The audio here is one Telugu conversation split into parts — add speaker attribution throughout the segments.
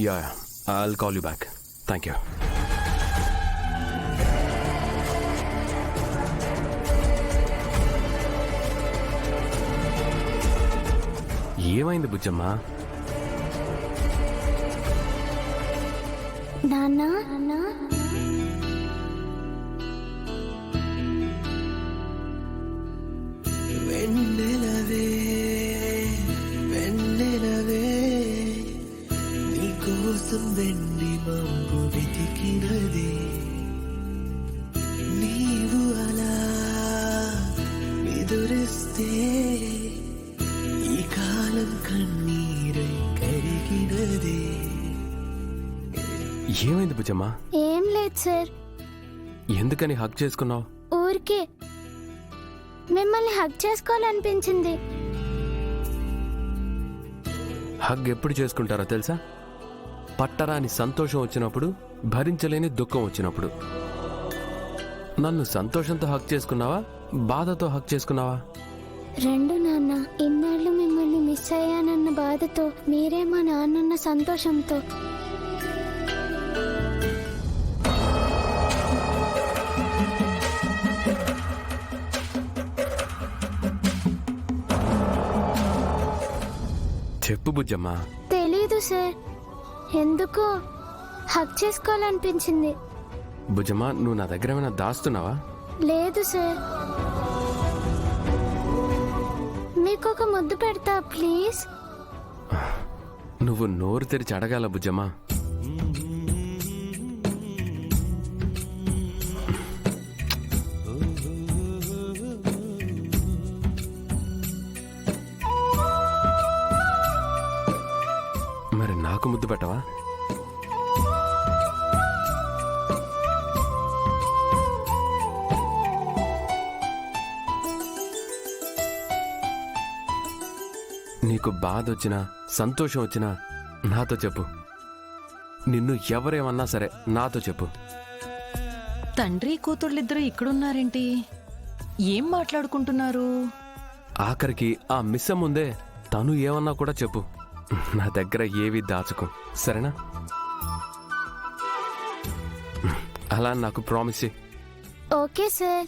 Speaker 1: Yeah I'll call you back. Thank you. ఏమైంది బుజ్జమ్మ?
Speaker 2: నాన్నా
Speaker 3: వెన్నెలవే వెన్నెలవే నీకోసం వెండి మబ్బు వెతికినది, నీవు అలా ఎదురిస్తే ఈ కాలం కన్నీరై కరిగినది.
Speaker 1: ఏమైంది బుజ్జమ్మ?
Speaker 2: ఏం లేదు సార్.
Speaker 1: ఎందుకని హగ్ చేసుకున్నావు?
Speaker 2: ఊరికే మిమ్మల్ని హగ్ చేసుకోవాలనిపించింది.
Speaker 1: హగ్ ఎప్పుడు చేసుకుంటారో తెలుసా? పట్టరాని సంతోషం వచ్చినప్పుడు, భరించలేని దుఃఖం వచ్చినప్పుడు. నన్ను సంతోషంతో హగ్ చేసుకున్నావా, బాధతో హగ్ చేసుకున్నావా?
Speaker 2: రెండు నాన్న. ఇన్నాళ్ళు మిమ్మల్ని మిస్ అయ్యానన్న బాధతో, మీరే మా నాన్నన్న సంతోషంతో.
Speaker 1: చెప్పు బుజ్జమ్మ.
Speaker 2: తెలీదు సార్, ఎందుకో హగ్ చేసుకోవాలనిపించింది.
Speaker 1: బుజ్జమ్మ, నువ్వు నా దగ్గర ఏమైనా దాస్తున్నావా?
Speaker 2: లేదు సార్. మీకు ఒక ముద్దు పెడతా ప్లీజ్.
Speaker 1: నువ్వు నోరు తెరిచి అడగాల బుజ్జమ్మ. మరి నాకు ముద్దు పెట్టవా? నీకు బాధ వచ్చినా, సంతోషం వచ్చినా నాతో చెప్పు. నిన్ను ఎవరేమన్నా సరే నాతో చెప్పు.
Speaker 4: తండ్రి కూతుళ్ళిద్దరూ ఇక్కడున్నారేంటి? ఏం మాట్లాడుకుంటున్నారు?
Speaker 1: ఆఖరికి ఆ మిస్స ముందే తను ఏమన్నా కూడా చెప్పు. నా దగ్గర ఏవి దాచుకో, సరేనా? అలా నాకు ప్రామిస్ చెయ్యి.
Speaker 2: Okay sir.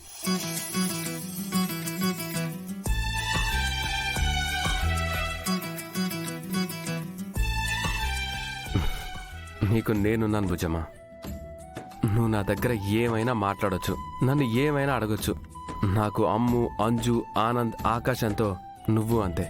Speaker 1: నీకు నేనున్నాను బుజ్జమ్మ. నువ్వు నా దగ్గర ఏమైనా మాట్లాడొచ్చు, నన్ను ఏమైనా అడగొచ్చు. నాకు అమ్ము, అంజు, ఆనంద్, ఆకాశంతో నువ్వు అంతే.